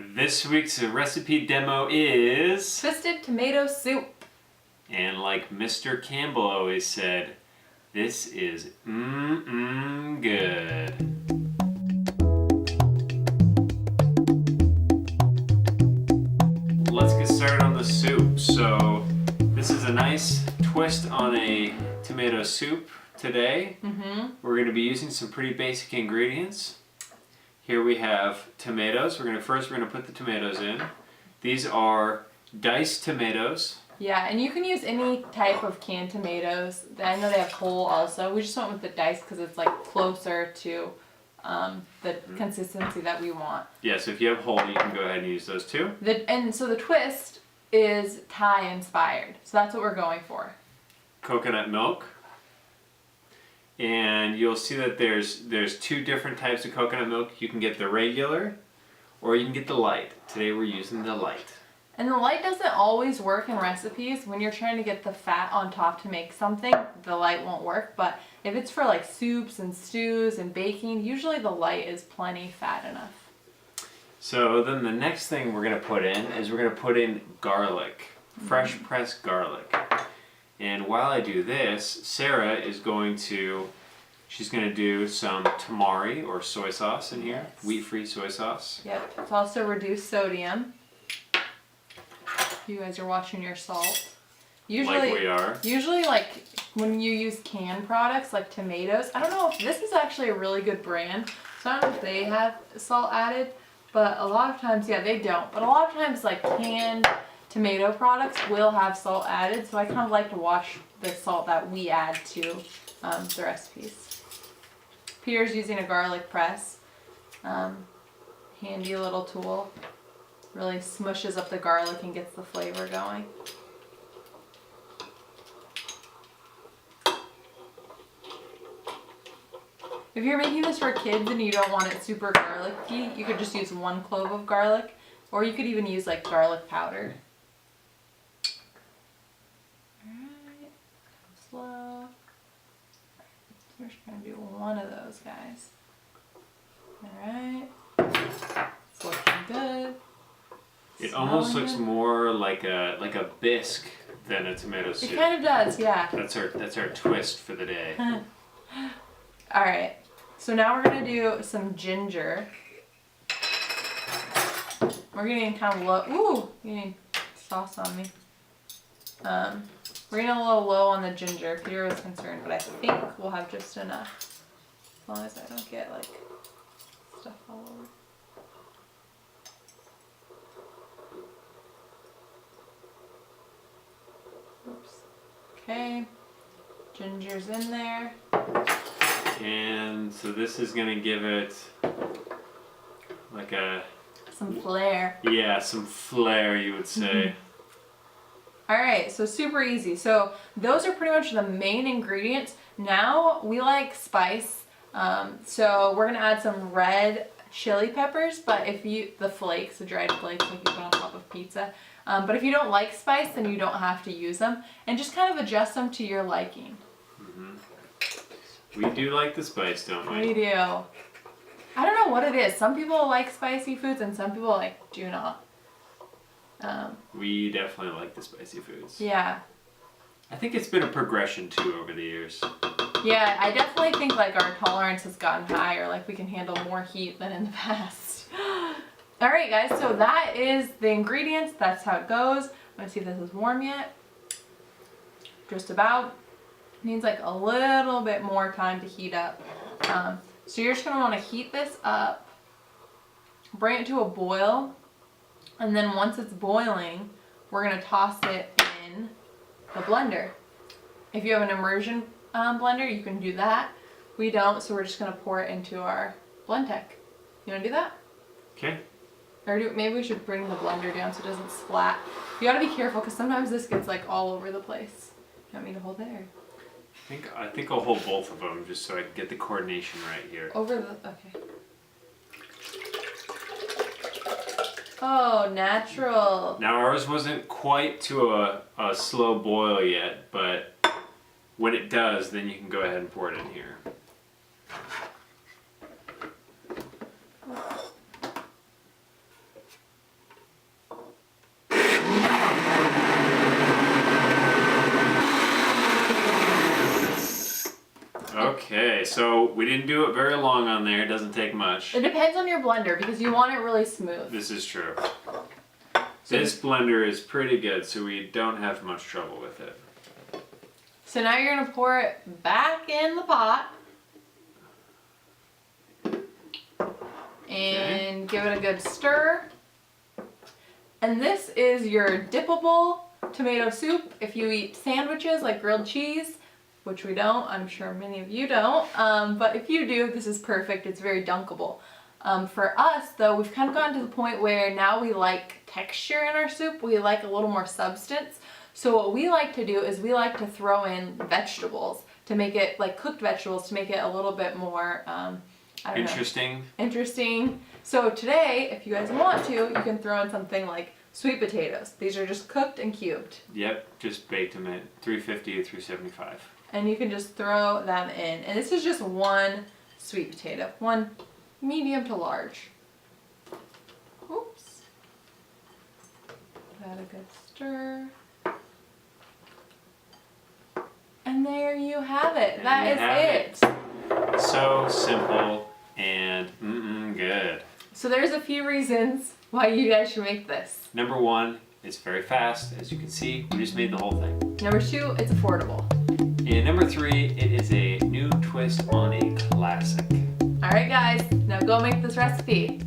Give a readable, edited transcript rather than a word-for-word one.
This week's recipe demo is... twisted tomato soup. And like Mr. Campbell always said, this is good. Let's get started on the soup. So this is a nice twist on a tomato soup today. We're going to be using some pretty basic ingredients. Here we have tomatoes. We're going to put the tomatoes in. These are diced tomatoes. Yeah, and you can use any type of canned tomatoes. I know they have whole also. We just went with the diced because it's like closer to the consistency that we want. Yeah, so if you have whole, you can go ahead and use those too. And so the twist is Thai inspired. So that's what we're going for. Coconut milk. And you'll see that there's two different types of coconut milk. You can get the regular or you can get the light. Today we're using the light. And the light doesn't always work in recipes. When you're trying to get the fat on top to make something, the light won't work. But if it's for like soups and stews and baking, usually the light is plenty fat enough. So then the next thing we're going to put in is we're going to put in garlic, fresh pressed garlic. And while I do this, Sarah is going to, she's going to do some tamari or soy sauce in here, wheat-free soy sauce. Yep, it's also reduced sodium. You guys are watching your salt. Usually, like we are. Usually, like when you use canned products like tomatoes, I don't know if this is actually a really good brand. So I don't know if they have salt added, but a lot of times, yeah, they don't. But a lot of times, like canned tomato products will have salt added. So I kind of like to watch the salt that we add to the recipes. Peter's using a garlic press. Handy little tool. Really smushes up the garlic and gets the flavor going. If you're making this for kids and you don't want it super garlicky, you could just use 1 clove of garlic, or you could even use like garlic powder. Alright, slow. So we're just gonna do 1 of those guys. Alright, it's looking good. It almost looks more like a bisque than a tomato soup. It kind of does, yeah. That's our twist for the day. All right, so now we're gonna do some ginger. We're getting kind of low. Ooh, getting sauce on me. We're getting a little low on the ginger. Peter was concerned, but I think we'll have just enough. As long as I don't get like stuff all over. Oops. Okay, ginger's in there. And so this is gonna give it like some flair. Yeah, some flair, you would say. All right, so super easy. So those are pretty much the main ingredients. Now we like spice, so we're gonna add some red chili peppers, but if you, the flakes, the dried flakes like you put on top of pizza. But if you don't like spice, then you don't have to use them. And just kind of adjust them to your liking. We do like the spice, don't we? We do. I don't know what it is. Some people like spicy foods and some people like do not. We definitely like the spicy foods. Yeah. I think it's been a progression too over the years. Yeah, I definitely think like our tolerance has gotten higher. Like we can handle more heat than in the past. All right, guys, so that is the ingredients. That's how it goes. Let's see if this is warm yet. Just about. Needs like a little bit more time to heat up. So you're just gonna wanna heat this up, bring it to a boil, and then once it's boiling, we're gonna toss it in the blender. If you have an immersion blender, you can do that. We don't, so we're just gonna pour it into our Blendtec. You wanna do that? Okay. Or maybe we should bring the blender down so it doesn't splat. You gotta be careful because sometimes this gets like all over the place. You want me to hold it or? I think I'll hold both of them just so I can get the coordination right here. Over the, okay. Oh, natural. Now ours wasn't quite to a slow boil yet, but when it does, then you can go ahead and pour it in here. Okay, so we didn't do it very long on there. It doesn't take much. It depends on your blender because you want it really smooth. This is true. This blender is pretty good, so we don't have much trouble with it. So now you're gonna pour it back in the pot and give it a good stir. And this is your dippable tomato soup. If you eat sandwiches like grilled cheese, which we don't, I'm sure many of you don't, but if you do, this is perfect. It's very dunkable. For us though, we've kind of gotten to the point where now we like texture in our soup. We like a little more substance. So what we like to do is we like to throw in vegetables to make it, like cooked vegetables, to make it a little bit more, Interesting. Interesting. So today, if you guys want to, you can throw in something like sweet potatoes. These are just cooked and cubed. Yep, just baked them at 350 to 375. And you can just throw them in. And this is just one sweet potato, one medium to large. Oops. Got a good stir. And there you have it. That is it. So simple and good. So there's a few reasons why you guys should make this. Number one, it's very fast. As you can see, we just made the whole thing. Number two, it's affordable. And number three, it is a new twist on a classic. All right, guys, now go make this recipe.